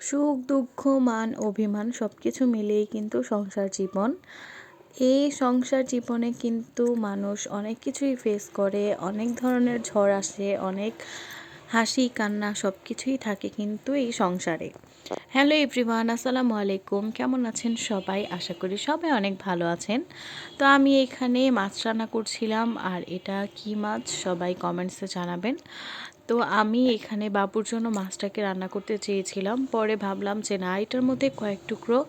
সুখ দুঃখ মান অভিমান সব কিছু মিলিয়েই কিন্তু সংসার জীবন। এই সংসার জীবনে কিন্তু মানুষ অনেক কিছুই ফেস করে, অনেক ধরনের ঝড় আসে, অনেক হাসি কান্না সব কিছুই থাকে কিন্তু এই সংসারে। হ্যালো এভরিওয়ান, আসসালামু আলাইকুম। কেমন আছেন সবাই? আশা করি সবাই অনেক ভালো আছেন। তো আমি এখানে মাছ রান্না করছিলাম, আর এটা কি মাছ সবাই কমেন্টসে জানাবেন। তো আমি এখানে বাবুর জন্য মাছটাকে রান্না করতে চেয়েছিলাম, পরে ভাবলাম যে না, এটার মধ্যে কয়েক টুকরো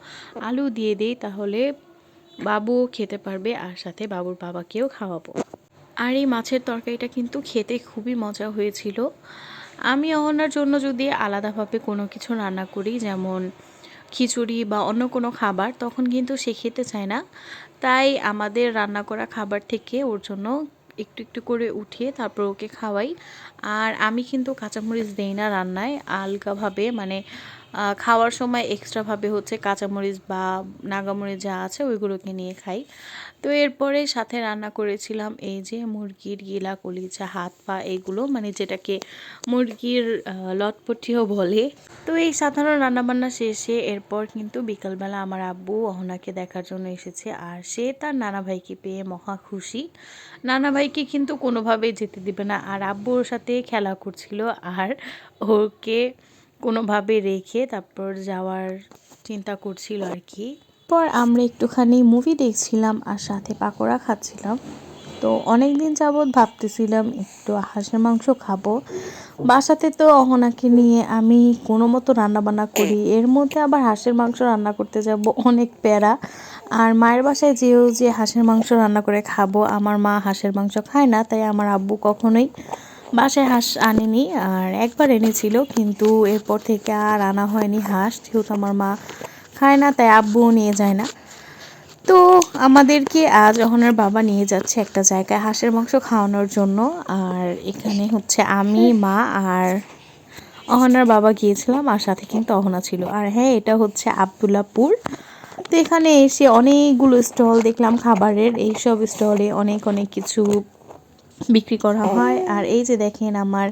আলু দিয়ে দিই, তাহলে বাবুও খেতে পারবে আর সাথে বাবুর বাবাকেও খাওয়াবো। আর এই মাছের তরকারিটা কিন্তু খেতে খুবই মজা হয়েছিল। আমি অহনার জন্য যদি আলাদাভাবে কোনো কিছু রান্না করি, যেমন খিচুড়ি বা অন্য কোনো খাবার, তখন কিন্তু সে খেতে চায় না। তাই আমাদের রান্না করা খাবার থেকে ওর জন্য একটু একটু করে উঠিয়ে তারপর ওকে খাওয়াই। আর আমি কিন্তু কাঁচামরিচ দেই না রান্নায়, আলগাভাবে মানে খাওয়ার সময় এক্সট্রাভাবে হচ্ছে কাঁচামরিচ বা নাগামরিচ যা আছে ওইগুলোকে নিয়ে খাই। তো এরপরে সাথে রান্না করেছিলাম এই যে মুরগির গিলা কলিজা হাত পা, এইগুলো মানে যেটাকে মুরগির লটপটিও বলে। তো এই সাধারণ রান্নাবান্না শেষে এরপর কিন্তু বিকালবেলা আমার আব্বু অহনাকে দেখার জন্য এসেছে, আর সে তার নানা ভাইকে পেয়ে মহা খুশি। নানা ভাইকে কিন্তু কোনোভাবেই যেতে দিবে না, আর আব্বু ওর সাথে খেলা করছিল, আর ওকে কোনোভাবে রেখে তারপর যাওয়ার চিন্তা করছিল আর কি। পর আমরা একটুখানি মুভি দেখছিলাম আর সাথে পাকোড়া খাচ্ছিলাম। তো অনেক দিন যাবৎ ভাবতেছিলাম একটু হাঁসের মাংস খাবো। বাসাতে তো অহনাকে নিয়ে আমি কোনো মতো রান্নাবান্না করি, এর মধ্যে আবার হাঁসের মাংস রান্না করতে যাব, অনেক প্যারা। আর মায়ের বাসায় যেও যে হাঁসের মাংস রান্না করে খাবো, আমার মা হাঁসের মাংস খায় না, তাই আমার আব্বু কখনোই বাসায় হাঁস আনেনি। আর একবার এনেছিল, কিন্তু এরপর থেকে আর আনা হয়নি হাঁস, যেহেতু আমার মা খায় না তাই আব্বুও নিয়ে যায় না। তো আমাদেরকে আজ অহনার বাবা নিয়ে যাচ্ছে একটা জায়গায় হাঁসের মাংস খাওয়ানোর জন্য। আর এখানে হচ্ছে আমি, মা আর অহনার বাবা গিয়েছিলাম, আর সাথে কিন্তু অহনা ছিল। আর হ্যাঁ, এটা হচ্ছে আবদুল্লাপুর। তো এখানে এসে অনেকগুলো স্টল দেখলাম খাবারের, এইসব স্টলে অনেক অনেক কিছু বিক্রি করা হয়। আর এই যে দেখেন আমার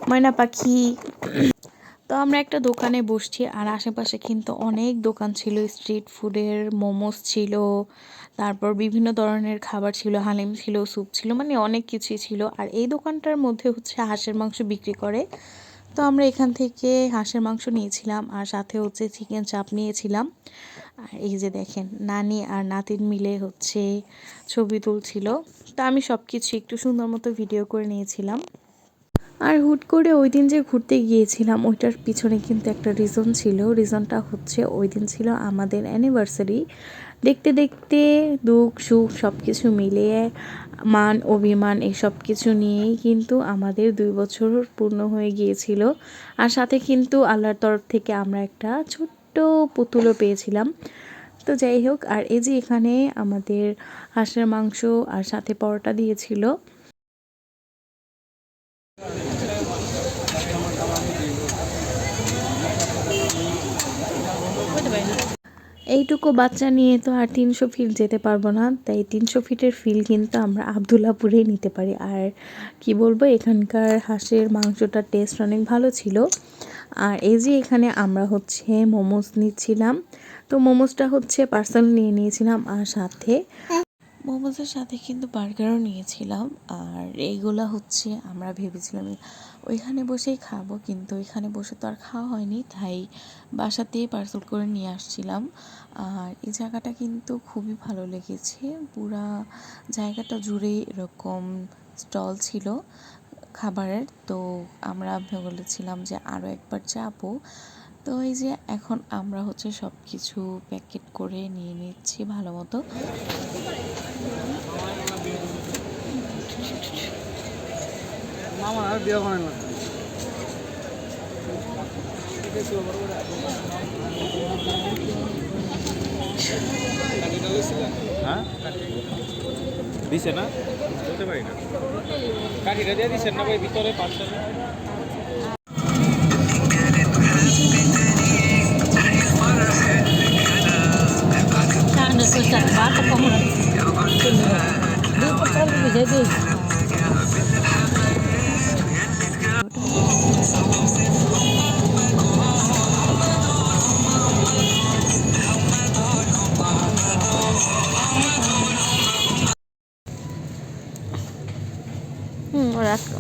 ময়না পাখি। তো আমরা একটা দোকানে বসছি, আর আশেপাশে কিন্তু অনেক দোকান ছিল, স্ট্রিট ফুডের, মোমোস ছিল, তারপর বিভিন্ন ধরনের খাবার ছিল, হালিম ছিল, স্যুপ ছিল, মানে অনেক কিছুই ছিল। আর এই দোকানটার মধ্যে হচ্ছে হাঁসের মাংস বিক্রি করে। তো আমরা এখান থেকে হাঁসের মাংস নিয়েছিলাম, আর সাথে হচ্ছে চিকেন চাপ নিয়েছিলাম। আর এই যে দেখেন নানি আর নাতিন মিলে হচ্ছে ছবি তুলছিল। তো আমি সব কিছু একটু সুন্দর মতো ভিডিও করে নিয়েছিলাম। আর হুট করে ওই দিন যে ঘুরতে গিয়েছিলাম, ওইটার পিছনে কিন্তু একটা রিজন ছিল। রিজনটা হচ্ছে ওই দিন ছিল আমাদের অ্যানিভার্সারি। দেখতে দেখতে দুঃখ সুখ সব কিছু মিলিয়ে, মান অভিমান এই সব কিছু নিয়েই কিন্তু আমাদের 2 বছর পূর্ণ হয়ে গিয়েছিল। আর সাথে কিন্তু আল্লাহর তরফ থেকে আমরা একটা ছোট্ট পুতুলও পেয়েছিলাম। তো যাই হোক, আর এই যে এখানে আমাদের হাঁসের মাংস আর সাথে পরোটা দিয়েছিল। এইটুকু বাচ্চা নিয়ে তো আর 300 ফিট যেতে পারবো না, তাই 300 ফিটের ফিল কিন্তু আমরা আবদুল্লাপুরেই নিতে পারি। আর কি বলবো, এখানকার হাঁসের মাংসটার টেস্ট অনেক ভালো ছিল। আর এই যে এখানে আমরা হচ্ছে মোমোস নিচ্ছিলাম। তো মোমোসটা হচ্ছে পার্সেল নিয়ে নিয়েছিলাম, আর সাথে মোমোসের সাথে কিন্তু বার্গারও নিয়েছিলাম। আর এইগুলা হচ্ছে আমরা ভেবেছিলাম ওইখানে বসেই খাবো, কিন্তু ওইখানে বসে তো আর খাওয়া হয়নি, তাই বাসাতেই পার্সেল করে নিয়ে আসছিলাম। আর এই জায়গাটা কিন্তু খুবই ভালো লেগেছে, পুরা জায়গাটা জুড়েই এরকম স্টল ছিল খাবারের। তো আমরা বলেছিলাম যে আরও একবার যাবো। তো এই যে এখন আমরা হচ্ছে সব কিছু প্যাকেট করে নিয়ে নিচ্ছি ভালো মতো। দিছে না, বলতে পারি না, কাঠিটা দিয়ে দিচ্ছেন না ভাই ভিতরে পার্সেলে। রাখো।